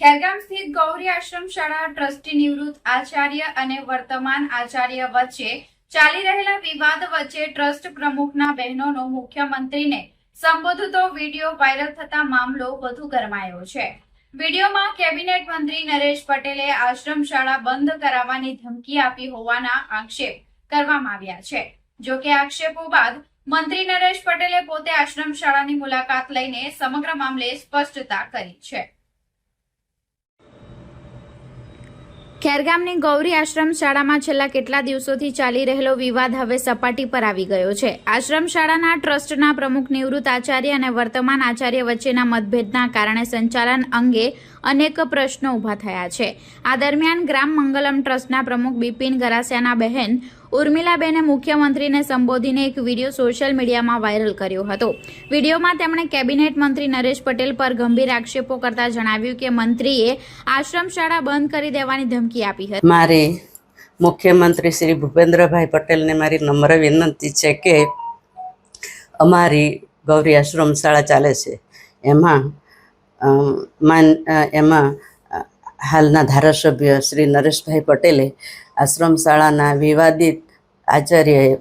ખેરગામ સ્થિત ગૌરી આશ્રમ શાળા ટ્રસ્ટી નિવૃત્ત આચાર્ય અને વર્તમાન આચાર્ય વચ્ચે ચાલી રહેલા વિવાદ વચ્ચે ટ્રસ્ટ પ્રમુખના બહેનોનો મુખ્યમંત્રીને સંબોધતો વિડીયો વાયરલ થતા મામલો વધુ ગરમાયો છે। વિડીયોમાં કેબિનેટ મંત્રી નરેશ પટેલે આશ્રમ શાળા બંધ કરાવવાની ધમકી આપી હોવાના આક્ષેપ કરવામાં આવ્યા છે। જો કે આક્ષેપો બાદ મંત્રી નરેશ પટેલે પોતે આશ્રમ શાળાની મુલાકાત લઈને સમગ્ર મામલે સ્પષ્ટતા કરી છે। ખેરગામની ગૌરી આશ્રમ શાળામાં છેલ્લા કેટલા દિવસોથી ચાલી રહેલો વિવાદ હવે સપાટી પર આવી ગયો છે। આશ્રમ શાળાના ટ્રસ્ટના પ્રમુખ નિવૃત્ત આચાર્ય અને વર્તમાન આચાર્ય વચ્ચેના મતભેદના કારણે સંચાલન અંગે અનેક પ્રશ્નો ઊભા થયા છે। આ દરમિયાન ગ્રામ મંગલમ ટ્રસ્ટના પ્રમુખ બિપિન ગરાસિયાના બહેન ઉર્મિલાબેને મુખ્યમંત્રીને સંબોધીને એક વિડીયો સોશિયલ મીડિયામાં વાયરલ કર્યો હતો। વિડીયોમાં તેમણે કેબિનેટ મંત્રી નરેશ પટેલ પર ગંભીર આક્ષેપો કરતા જણાવ્યું કે મંત્રીએ આશ્રમ શાળા બંધ કરી દેવાની ધમકી આપી હતી। મારી મુખ્યમંત્રી શ્રી ભૂપેન્દ્રભાઈ પટેલને મારી નમ્ર વિનંતી છે કે અમારી ગૌરી આશ્રમ શાળા ચાલે છે એમાં હાલના ધારાસભ્ય શ્રી નરેશભાઈ પટેલે આશ્રમ શાળાના વિવાદિત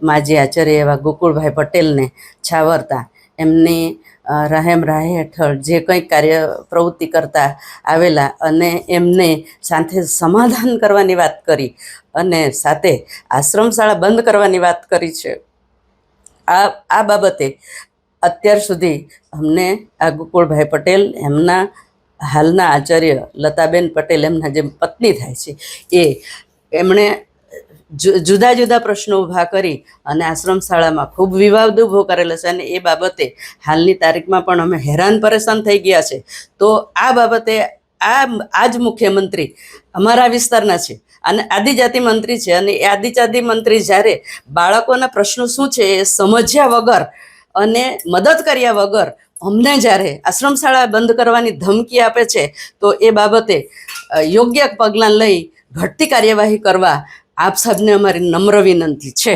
માજી આચાર્ય એવા ગોકુળભાઈ પટેલને છાવરતા એમની રહેમ રાહ હેઠળ જે કંઈ કાર્ય પ્રવૃત્તિ કરતા આવેલા અને એમને સાથે સમાધાન કરવાની વાત કરી અને સાથે આશ્રમ શાળા બંધ કરવાની વાત કરી છે। આ બાબતે અત્યાર સુધી અમને આ ગોકુળભાઈ પટેલ એમના હાલના આચાર્ય લતાબેન પટેલ એમના જે પત્ની થાય છે એમણે જુદા જુદા પ્રશ્નો ઊભા કરી અને આશ્રમ શાળામાં ખૂબ વિવાદ ઊભો કરેલો છે અને એ બાબતે હાલની તારીખમાં પણ અમે હેરાન પરેશાન થઈ ગયા છે। તો આ બાબતે આ જ મુખ્યમંત્રી અમારા વિસ્તારના છે અને આદિજાતિ મંત્રી છે અને એ આદિજાતિ મંત્રી જ્યારે બાળકોના પ્રશ્નો શું છે એ સમજ્યા વગર અને મદદ કર્યા વગર અમને જ્યારે આશ્રમ શાળા બંધ કરવાની ધમકી આપે છે તો એ બાબતે યોગ્ય પગલાં લઈ ઘટતી કાર્યવાહી કરવા આપ સાહેબને અમારી નમ્ર વિનંતી છે।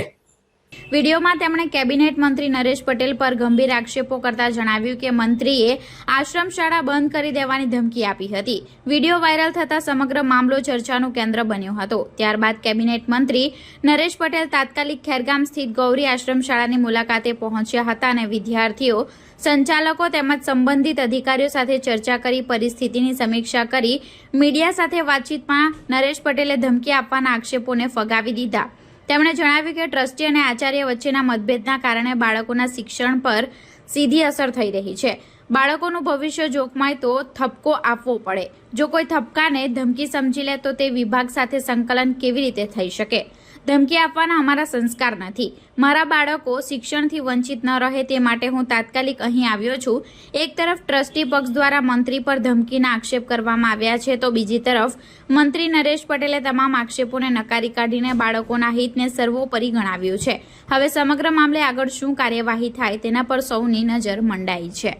વિડીયોમાં તેમણે કેબિનેટ મંત્રી નરેશ પટેલ પર ગંભીર આક્ષેપો કરતા જણાવ્યું કે મંત્રીએ આશ્રમ શાળા બંધ કરી દેવાની ધમકી આપી હતી। વિડીયો વાયરલ થતા સમગ્ર મામલો ચર્ચાનું કેન્દ્ર બન્યો હતો। ત્યારબાદ કેબિનેટ મંત્રી નરેશ પટેલ તાત્કાલિક ખેરગામ સ્થિત ગૌરી આશ્રમ શાળાની મુલાકાતે પહોંચ્યા હતા અને વિદ્યાર્થીઓ સંચાલકો તેમજ સંબંધિત અધિકારીઓ સાથે ચર્ચા કરી પરિસ્થિતિની સમીક્ષા કરી મીડિયા સાથે વાતચીતમાં નરેશ પટેલે ધમકી આપવાના આક્ષેપોને ફગાવી દીધા। તેમણે જણાવ્યું કે ટ્રસ્ટી અને આચાર્ય વચ્ચેના મતભેદના કારણે બાળકોના શિક્ષણ પર સીધી અસર થઈ રહી છે। બાળકોનું ભવિષ્ય જોખમાય તો ઠપકો આપવો પડે। જો કોઈ ઠપકાને ધમકી સમજી લે તો તે વિભાગ સાથે સંકલન કેવી રીતે થઈ શકે? ધમકી આપવાના અમારા સંસ્કાર નથી। મારા બાળકો શિક્ષણથી વંચિત ન રહે તે માટે હું તાત્કાલિક અહીં આવ્યો છું। એક તરફ ટ્રસ્ટી પક્ષ દ્વારા મંત્રી પર ધમકીના આક્ષેપ કરવામાં આવ્યા છે તો બીજી તરફ મંત્રી નરેશ પટેલે તમામ આક્ષેપોને નકારી કાઢીને બાળકોના હિતને સર્વોપરી ગણાવ્યું છે। હવે સમગ્ર મામલે આગળ શું કાર્યવાહી થાય તેના પર સૌની નજર મંડાઈ છે।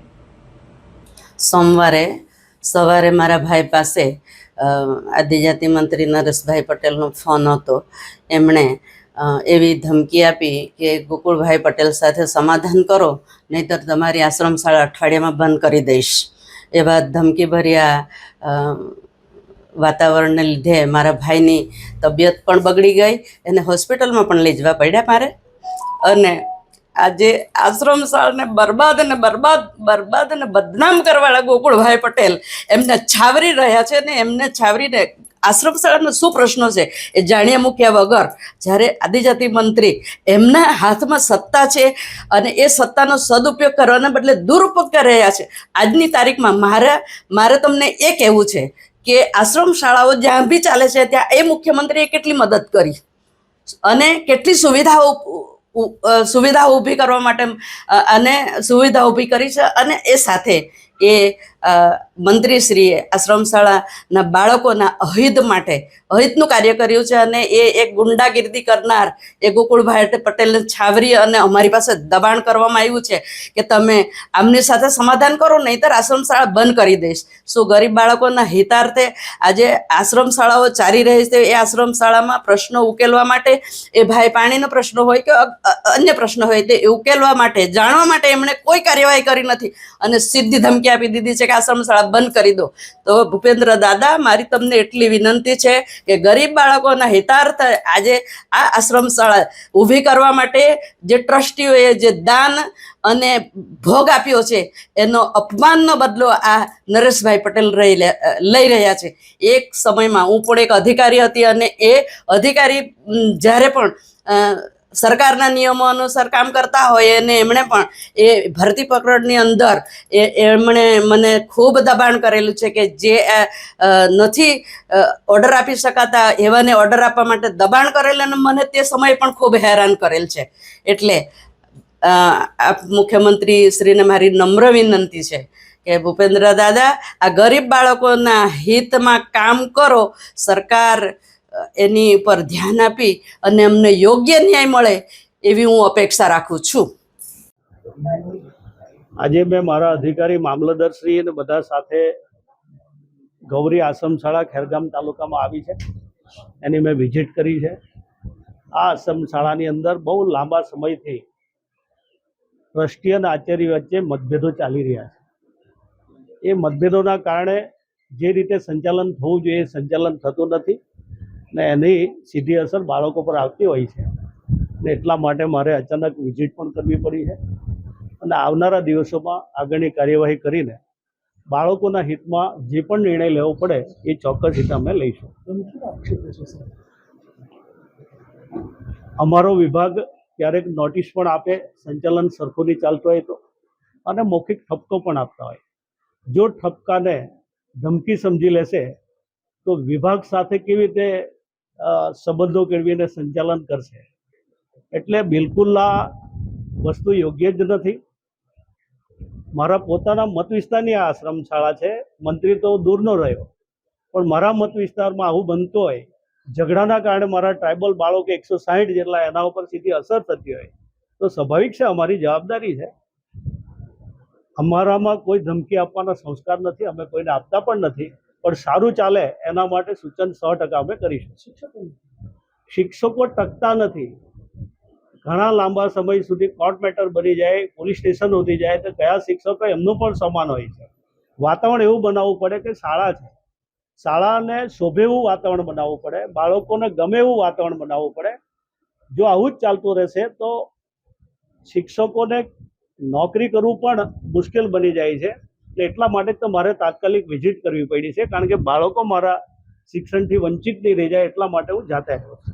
સોમવારે સવારે મારા ભાઈ પાસે આદિજાતિ મંત્રી નરેશભાઈ પટેલનો ફોન હતો। એમણે એવી ધમકી આપી કે ગોકુળભાઈ પટેલ સાથે સમાધાન કરો નહીંતર તમારી આશ્રમ શાળા અઠવાડિયામાં બંધ કરી દઈશ। એવા ધમકીભર્યા વાતાવરણને લીધે મારા ભાઈની તબિયત પણ બગડી ગઈ એને હોસ્પિટલમાં પણ લઈ જવા પડ્યા મારે અને આજે આશ્રમ શાળાને બરબાદ અને બદનામ કરવાવાળા ગોકુળભાઈ પટેલ એમને છાવરી રહ્યા છે ને એમને છાવરીને આશ્રમ શાળાનો શું પ્રશ્નો છે એ જાણ્યા મૂક્યા વગર જ્યારે આદિજાતિ મંત્રી એમના હાથમાં સત્તા છે અને એ સત્તાનો સદુપયોગ કરવાના બદલે દુરુપયોગ કરી રહ્યા છે। આજની તારીખમાં મારે તમને એ કહેવું છે કે આશ્રમ શાળાઓ જ્યાં બી ચાલે છે ત્યાં એ મુખ્યમંત્રીએ કેટલી મદદ કરી અને કેટલી સુવિધાઓ ઊભી કરવા માટે અને સુવિધા ઊભી કરી છે અને એ સાથે એ મંત્રીશ્રીએ આશ્રમ શાળાના બાળકોના અહિતનું કાર્ય કર્યું છે અને એ એક ગુંડાગીરી કરનાર એ ગોકુળભાઈ પટેલને છાવરી અને અમારી પાસે દબાણ કરવામાં આવ્યું છે કે તમે આમની સાથે સમાધાન કરો નહીંતર આશ્રમ શાળા બંધ કરી દઈશ। શું ગરીબ બાળકોના હિતાર્થે આજે આશ્રમ શાળાઓ ચાલી રહી છે એ આશ્રમ શાળામાં પ્રશ્નો ઉકેલવા માટે એ ભાઈ પાણીનો પ્રશ્ન હોય કે અન્ય પ્રશ્ન હોય તે ઉકેલવા માટે જાણવા માટે એમણે કોઈ કાર્યવાહી કરી નથી અને સીધી ધમકી ધમકી આપી દીધી છે કે આશ્રમ શાળા બંધ કરી દો. તો ભૂપેન્દ્ર દાદા, મારી તમને એટલી વિનંતી છે કે ગરીબ બાળકોના હિતાર્થ આજે આ આશ્રમ શાળા ઊભી કરવા માટે જે ટ્રસ્ટીઓએ જે દાન અને ભોગ આપ્યો છે એનો અપમાનનો બદલો આ નરેશભાઈ પટેલ લઈ રહ્યા છે. એક સમયમાં હું પણ એક અધિકારી હતી અને એ અધિકારી જ્યારે પણ સરકારના નિયમો અનુસાર કામ કરતા હોય અને એમણે પણ એ ભરતી પકડની અંદર એમણે મને ખૂબ દબાણ કરેલું છે કે જે નથી ઓર્ડર આપી શકાતા એવાને ઓર્ડર આપવા માટે દબાણ કરેલ અને મને તે સમયે પણ ખૂબ હેરાન કરેલ છે. એટલે મુખ્યમંત્રી શ્રીને મારી નમ્ર વિનંતી છે કે ભૂપેન્દ્ર દાદા, આ ગરીબ બાળકોના હિતમાં કામ કરો. સરકાર એની ઉપર ધ્યાન આપી અને અમને યોગ્ય ન્યાય મળે એવી હું અપેક્ષા રાખું છું. આજે મેં મારા અધિકારી મામલતદારશ્રી અને બધા સાથે ગૌરી આશ્રમ શાળા ખેરગામ તાલુકામાં આવી છે, એની મેં વિઝિટ કરી છે. આ આશ્રમ શાળાની અંદર બહુ લાંબા સમયથી ટ્રસ્ટી અને આચાર્ય વચ્ચે મતભેદો ચાલી રહ્યા છે. એ મતભેદોના કારણે જે રીતે સંચાલન થવું જોઈએ એ સંચાલન થતું નથી ને એની સીધી અસર બાળકો પર આવતી હોય છે. ને એટલા માટે મારે અચાનક વિઝિટ પણ કરવી પડી છે અને આવનારા દિવસોમાં આગળની કાર્યવાહી કરીને બાળકોના હિતમાં જે પણ નિર્ણય લેવો પડે એ ચોક્કસ રીતે અમે લઈશું. અમારો વિભાગ ક્યારેક નોટિસ પણ આપે, સંચાલન સરખું નહીં ચાલતું હોય તો, અને મૌખિક ઠપકો પણ આપતા હોય. જો ઠપકાને ધમકી સમજી લેશે તો વિભાગ સાથે કેવી રીતે સંબંધો કેળવીને સંચાલન કરશે? એટલે બિલકુલ આ વસ્તુ યોગ્ય જ નથી. મારા પોતાના મત વિસ્તારની આ આશ્રમ શાળા છે. મંત્રી તો દૂરનો રહ્યો, પણ મારા મત વિસ્તારમાં આવું બનતું હોય, ઝઘડાના કારણે મારા ટ્રાઇબલ બાળકો 160 જેટલા એના ઉપર સીધી અસર થતી હોય તો સ્વાભાવિક છે, અમારી જવાબદારી છે. અમારામાં કોઈ ધમકી આપવાના સંસ્કાર નથી, અમે કોઈને આપતા પણ નથી, પણ સારું ચાલે એના માટે સૂચન 100% અમે કરીશું. શિક્ષકો ટકતા નથી. ઘણા લાંબા સમય સુધી કોર્ટ મેટર બની જાય, પોલીસ સ્ટેશન સુધી જાય તો કયા શિક્ષકો એમનું પણ સમાન હોય છે. વાતાવરણ એવું બનાવવું પડે કે શાળા છે, શાળાને શોભે એવું વાતાવરણ બનાવવું પડે, બાળકોને ગમે એવું વાતાવરણ બનાવવું પડે. જો આવું જ ચાલતું રહેશે તો શિક્ષકોને નોકરી કરવું પણ મુશ્કેલ બની જાય છે. એટલા માટે તો મારે તાત્કાલિક વિઝિટ કરવી પડી છે, કારણ કે બાળકો મારા શિક્ષણથી વંચિત નહીં રહી જાય એટલા માટે હું જાતે આવ્યો છું.